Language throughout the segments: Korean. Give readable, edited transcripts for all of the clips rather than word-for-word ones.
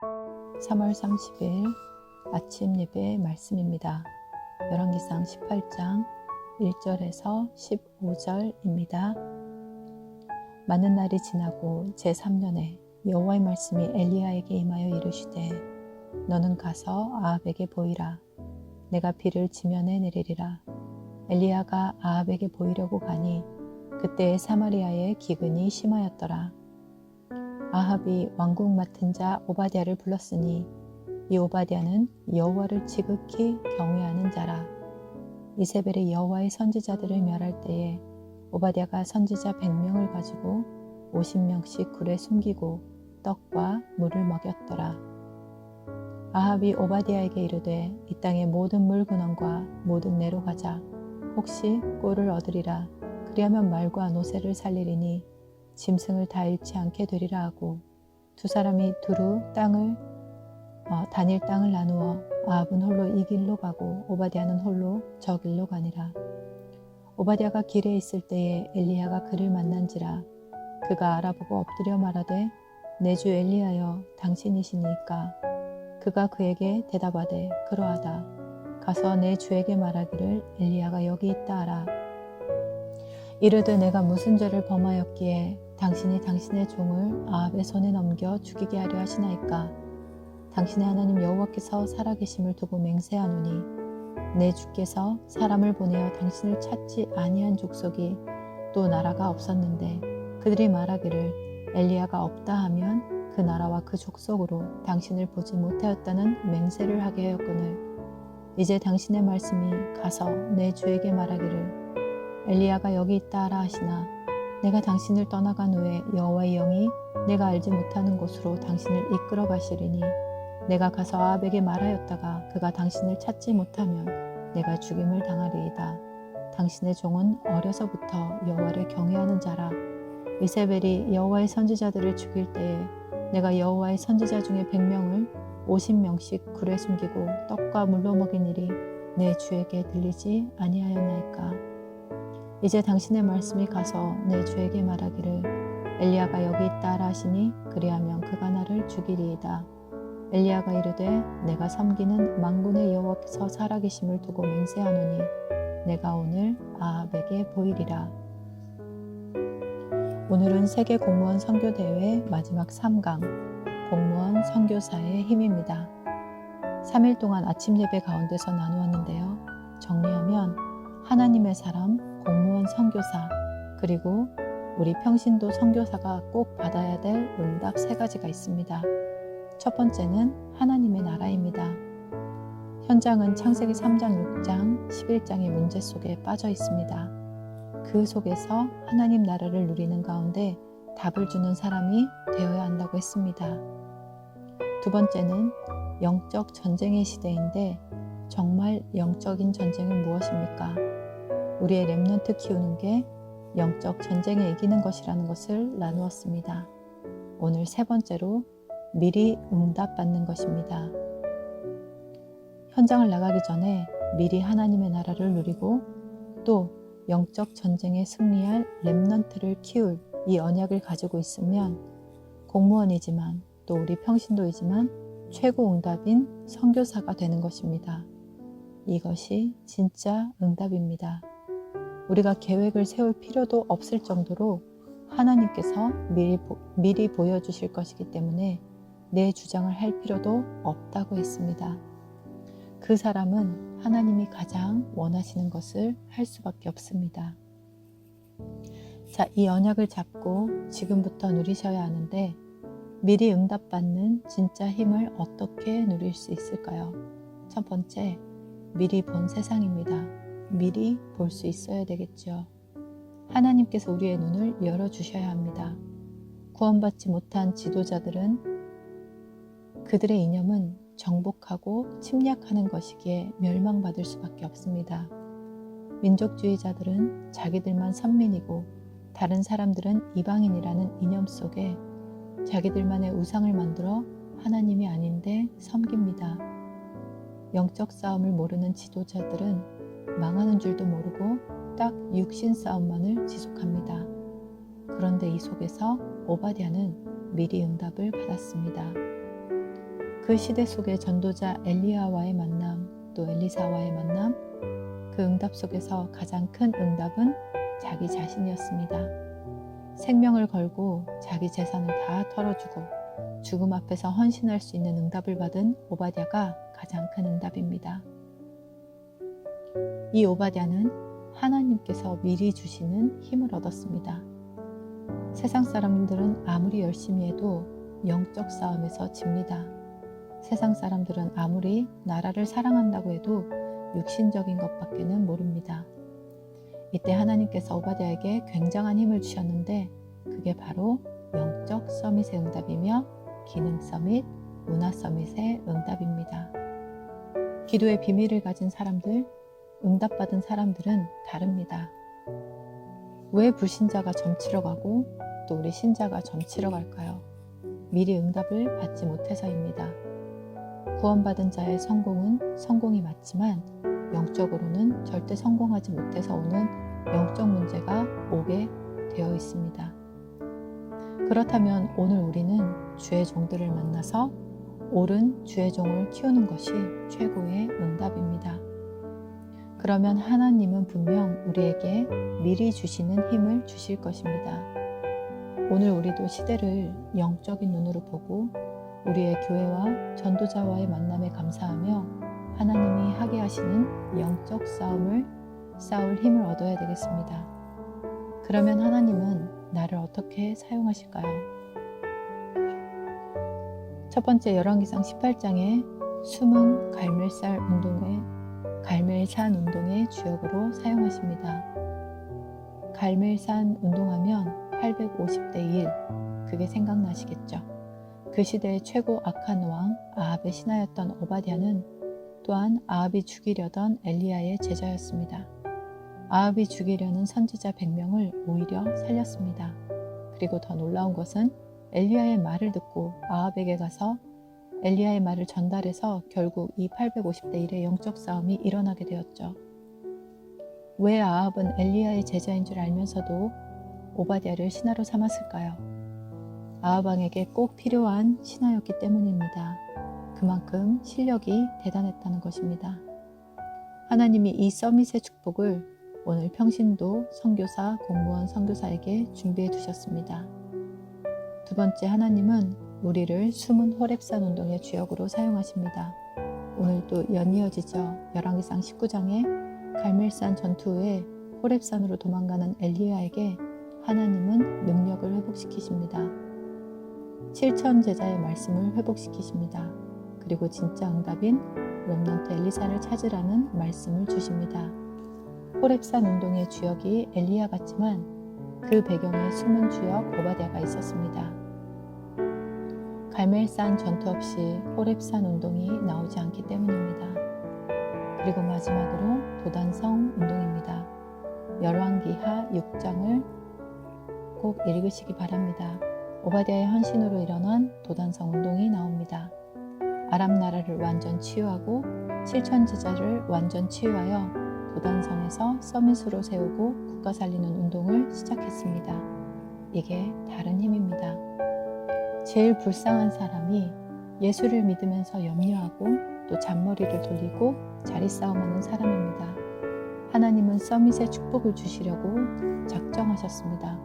3월 30일 아침 예배 말씀입니다. 열왕기상 18장 1절에서 15절입니다. 많은 날이 지나고 제3년에 여호와의 말씀이 엘리야에게 임하여 이르시되 너는 가서 아합에게 보이라. 내가 비를 지면에 내리리라. 엘리야가 아합에게 보이려고 가니 그때에 사마리아에 기근이 심하였더라. 아합이 왕국 맡은 자 오바댜를 불렀으니 이 오바댜는 여호와를 지극히 경외하는 자라. 이세벨이 여호와의 선지자들을 멸할 때에 오바댜가 선지자 100명을 가지고 50명씩 굴에 숨기고 떡과 물을 먹였더라. 아합이 오바댜에게 이르되 이 땅의 모든 물 근원과 모든 내로 가자. 혹시 꼴을 얻으리라. 그리하면 말과 노새를 살리리니 짐승을 다 잃지 않게 되리라 하고 두 사람이 두루 다닐 땅을 나누어 아합은 홀로 이 길로 가고 오바댜는 홀로 저 길로 가니라. 오바댜가 길에 있을 때에 엘리야가 그를 만난지라. 그가 알아보고 엎드려 말하되 내 주 엘리야여 당신이시니까. 그가 그에게 대답하되 그러하다. 가서 내 주에게 말하기를 엘리야가 여기 있다 하라. 이르되 내가 무슨 죄를 범하였기에 당신이 당신의 종을 아합의 손에 넘겨 죽이게 하려 하시나이까. 당신의 하나님 여호와께서 살아계심을 두고 맹세하노니 내 주께서 사람을 보내어 당신을 찾지 아니한 족속이 또 나라가 없었는데 그들이 말하기를 엘리야가 없다 하면 그 나라와 그 족속으로 당신을 보지 못하였다는 맹세를 하게 하였거늘 이제 당신의 말씀이 가서 내 주에게 말하기를 엘리야가 여기 있다 하라 하시나 내가 당신을 떠나간 후에 여호와의 영이 내가 알지 못하는 곳으로 당신을 이끌어 가시리니 내가 가서 아합에게 말하였다가 그가 당신을 찾지 못하면 내가 죽임을 당하리이다. 당신의 종은 어려서부터 여호와를 경외하는 자라. 이세벨이 여호와의 선지자들을 죽일 때에 내가 여호와의 선지자 중에 100명을 50명씩 굴에 숨기고 떡과 물로 먹인 일이 내 주에게 들리지 아니하였나이까. 이제 당신의 말씀이 가서 내 주에게 말하기를 엘리야가 여기 있다 하라 하시니 그리하면 그가 나를 죽이리이다. 엘리야가 이르되 내가 섬기는 만군의 여호와께서 살아계심을 두고 맹세하노니 내가 오늘 아합에게 보이리라. 오늘은 세계 공무원 선교대회 마지막 3강 공무원 선교사의 힘입니다. 3일 동안 아침 예배 가운데서 나누었는데요. 정리하면 하나님의 사람, 공무원 선교사, 그리고 우리 평신도 선교사가 꼭 받아야 될 응답 3가지가 있습니다. 첫 번째는 하나님의 나라입니다. 현장은 창세기 3장, 6장, 11장의 문제 속에 빠져 있습니다. 그 속에서 하나님 나라를 누리는 가운데 답을 주는 사람이 되어야 한다고 했습니다. 두 번째는 영적 전쟁의 시대인데 정말 영적인 전쟁은 무엇입니까? 우리의 렘넌트 키우는 게 영적 전쟁에 이기는 것이라는 것을 나누었습니다. 오늘 3번째로 미리 응답받는 것입니다. 현장을 나가기 전에 미리 하나님의 나라를 누리고 또 영적 전쟁에 승리할 렘넌트를 키울 이 언약을 가지고 있으면 공무원이지만 또 우리 평신도이지만 최고 응답인 선교사가 되는 것입니다. 이것이 진짜 응답입니다. 우리가 계획을 세울 필요도 없을 정도로 하나님께서 미리 보여주실 것이기 때문에 내 주장을 할 필요도 없다고 했습니다. 그 사람은 하나님이 가장 원하시는 것을 할 수밖에 없습니다. 자, 이 언약을 잡고 지금부터 누리셔야 하는데 미리 응답받는 진짜 힘을 어떻게 누릴 수 있을까요? 첫 번째, 미리 본 세상입니다. 미리 볼 수 있어야 되겠죠. 하나님께서 우리의 눈을 열어주셔야 합니다. 구원받지 못한 지도자들은 그들의 이념은 정복하고 침략하는 것이기에 멸망받을 수밖에 없습니다. 민족주의자들은 자기들만 선민이고 다른 사람들은 이방인이라는 이념 속에 자기들만의 우상을 만들어 하나님이 아닌데 섬깁니다. 영적 싸움을 모르는 지도자들은 망하는 줄도 모르고 딱 육신 싸움만을 지속합니다. 그런데 이 속에서 오바댜는 미리 응답을 받았습니다. 그 시대 속의 전도자 엘리야와의 만남, 또 엘리사와의 만남, 그 응답 속에서 가장 큰 응답은 자기 자신이었습니다. 생명을 걸고 자기 재산을 다 털어주고 죽음 앞에서 헌신할 수 있는 응답을 받은 오바댜가 가장 큰 응답입니다. 이 오바댜는 하나님께서 미리 주시는 힘을 얻었습니다. 세상 사람들은 아무리 열심히 해도 영적 싸움에서 집니다. 세상 사람들은 아무리 나라를 사랑한다고 해도 육신적인 것밖에는 모릅니다. 이때 하나님께서 오바댜에게 굉장한 힘을 주셨는데 그게 바로 영적 서밋의 응답이며 기능 서밋, 문화 서밋의 응답입니다. 기도의 비밀을 가진 사람들, 응답받은 사람들은 다릅니다. 왜 불신자가 점치러 가고 또 우리 신자가 점치러 갈까요? 미리 응답을 받지 못해서입니다. 구원받은 자의 성공은 성공이 맞지만 영적으로는 절대 성공하지 못해서 오는 영적 문제가 오게 되어 있습니다. 그렇다면 오늘 우리는 주의 종들을 만나서 옳은 주의 종을 키우는 것이 최고의 응답입니다. 그러면 하나님은 분명 우리에게 미리 주시는 힘을 주실 것입니다. 오늘 우리도 시대를 영적인 눈으로 보고 우리의 교회와 전도자와의 만남에 감사하며 하나님이 하게 하시는 영적 싸움을 싸울 힘을 얻어야 되겠습니다. 그러면 하나님은 나를 어떻게 사용하실까요? 첫 번째 열왕기상 18장에 숨은 갈멜산 운동의 주역으로 사용하십니다. 갈멜산 운동하면 850대 1, 그게 생각나시겠죠? 그 시대의 최고 악한 왕 아합의 신하였던 오바댜는 또한 아합이 죽이려던 엘리야의 제자였습니다. 아합이 죽이려는 선지자 100명을 오히려 살렸습니다. 그리고 더 놀라운 것은 엘리야의 말을 듣고 아합에게 가서 엘리야의 말을 전달해서 결국 이 850대 1의 영적 싸움이 일어나게 되었죠. 왜 아합은 엘리야의 제자인 줄 알면서도 오바댜를 신하로 삼았을까요? 아합 왕에게 꼭 필요한 신하였기 때문입니다. 그만큼 실력이 대단했다는 것입니다. 하나님이 이 서밋의 축복을 오늘 평신도 선교사, 공무원 선교사에게 준비해 두셨습니다. 두 번째, 하나님은 우리를 숨은 호렙산 운동의 주역으로 사용하십니다. 오늘도 연이어지죠. 열왕기상 19장에 갈멜산 전투 후에 호렙산으로 도망가는 엘리야에게 하나님은 능력을 회복시키십니다. 7천 제자의 말씀을 회복시키십니다. 그리고 진짜 응답인 렘넌트 엘리사를 찾으라는 말씀을 주십니다. 호렙산 운동의 주역이 엘리야 같지만 그 배경에 숨은 주역 오바댜가 있었습니다. 갈멜산 전투 없이 호렙산 운동이 나오지 않기 때문입니다. 그리고 마지막으로 도단성 운동입니다. 열왕기하 6장을 꼭 읽으시기 바랍니다. 오바댜의 헌신으로 일어난 도단성 운동이 나옵니다. 아람 나라를 완전 치유하고 7천 제자를 완전 치유하여 도단성에서 서밋으로 세우고 국가 살리는 운동을 시작했습니다. 이게 다른 힘입니다. 제일 불쌍한 사람이 예수를 믿으면서 염려하고 또 잔머리를 돌리고 자리싸움하는 사람입니다. 하나님은 서밋의 축복을 주시려고 작정하셨습니다.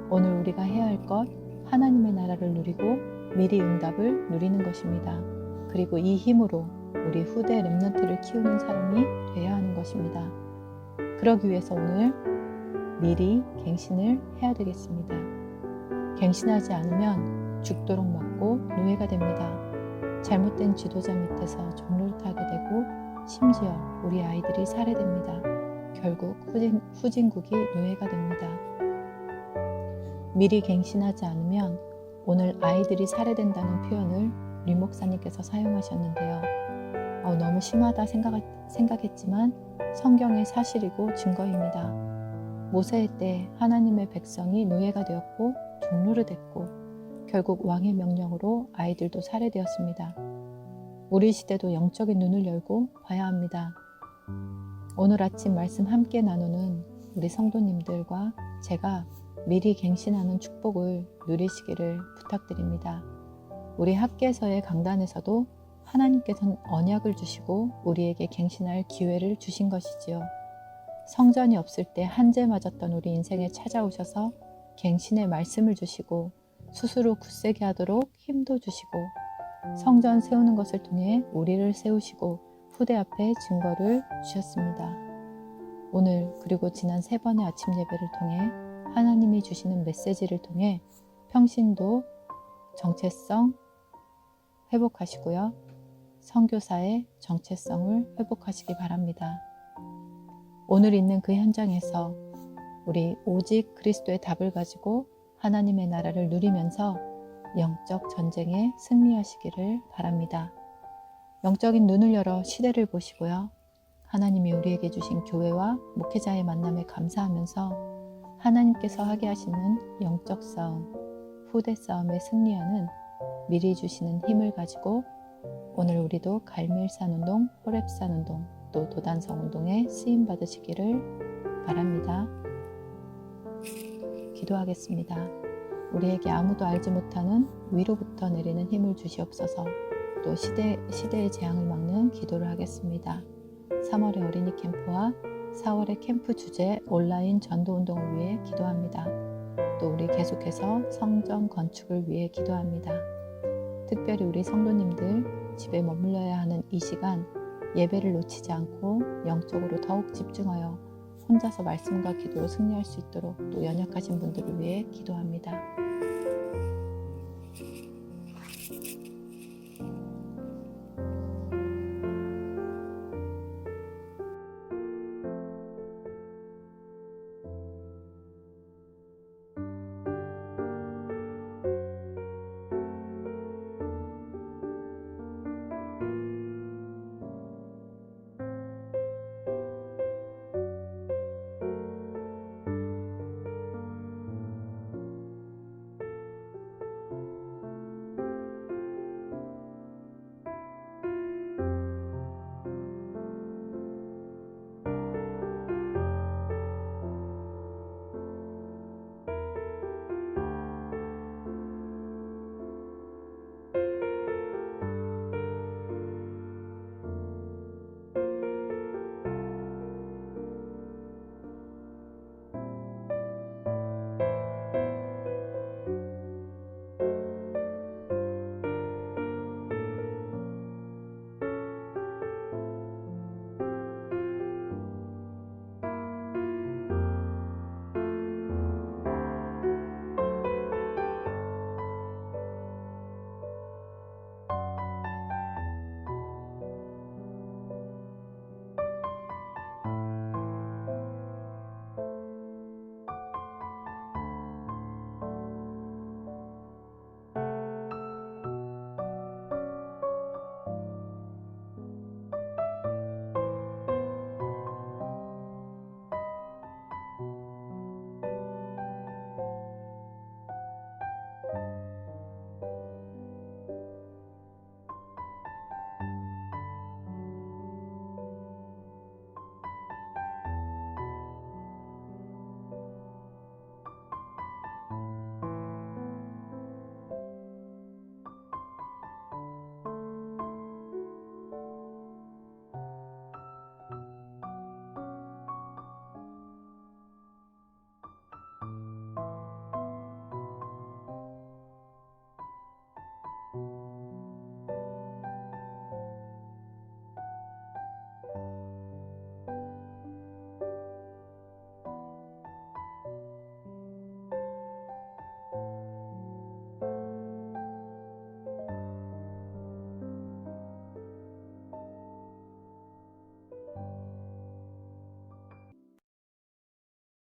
오늘 우리가 해야 할 것, 하나님의 나라를 누리고 미리 응답을 누리는 것입니다. 그리고 이 힘으로 우리 후대 렘넌트를 키우는 사람이 되어야 하는 것입니다. 그러기 위해서 오늘 미리 갱신을 해야 되겠습니다. 갱신하지 않으면 죽도록 맞고 노예가 됩니다. 잘못된 지도자 밑에서 종노릇하게 되고 심지어 우리 아이들이 살해됩니다. 결국 후진국이 노예가 됩니다. 미리 갱신하지 않으면 오늘 아이들이 살해된다는 표현을 리 목사님께서 사용하셨는데요. 너무 심하다 생각했지만 성경의 사실이고 증거입니다. 모세의 때 하나님의 백성이 노예가 되었고 종노릇했고 결국 왕의 명령으로 아이들도 살해되었습니다. 우리 시대도 영적인 눈을 열고 봐야 합니다. 오늘 아침 말씀 함께 나누는 우리 성도님들과 제가 미리 갱신하는 축복을 누리시기를 부탁드립니다. 우리 학계서의 강단에서도 하나님께서는 언약을 주시고 우리에게 갱신할 기회를 주신 것이지요. 성전이 없을 때 한죄 맞았던 우리 인생에 찾아오셔서 갱신의 말씀을 주시고 스스로 굳세게 하도록 힘도 주시고 성전 세우는 것을 통해 우리를 세우시고 후대 앞에 증거를 주셨습니다. 오늘 그리고 지난 3번의 아침 예배를 통해 하나님이 주시는 메시지를 통해 평신도 정체성 회복하시고요. 선교사의 정체성을 회복하시기 바랍니다. 오늘 있는 그 현장에서 우리 오직 그리스도의 답을 가지고 하나님의 나라를 누리면서 영적 전쟁에 승리하시기를 바랍니다. 영적인 눈을 열어 시대를 보시고요. 하나님이 우리에게 주신 교회와 목회자의 만남에 감사하면서 하나님께서 하게 하시는 영적 싸움, 후대 싸움에 승리하는 미리 주시는 힘을 가지고 오늘 우리도 갈멜산 운동, 호렙산 운동, 또 도단성 운동에 쓰임 받으시기를 바랍니다. 기도하겠습니다. 우리에게 아무도 알지 못하는 위로부터 내리는 힘을 주시옵소서. 또 시대의 재앙을 막는 기도를 하겠습니다. 3월의 어린이 캠프와 4월의 캠프 주제 온라인 전도 운동을 위해 기도합니다. 또 우리 계속해서 성전 건축을 위해 기도합니다. 특별히 우리 성도님들 집에 머물러야 하는 이 시간 예배를 놓치지 않고 영적으로 더욱 집중하여 혼자서 말씀과 기도로 승리할 수 있도록 또 연약하신 분들을 위해 기도합니다.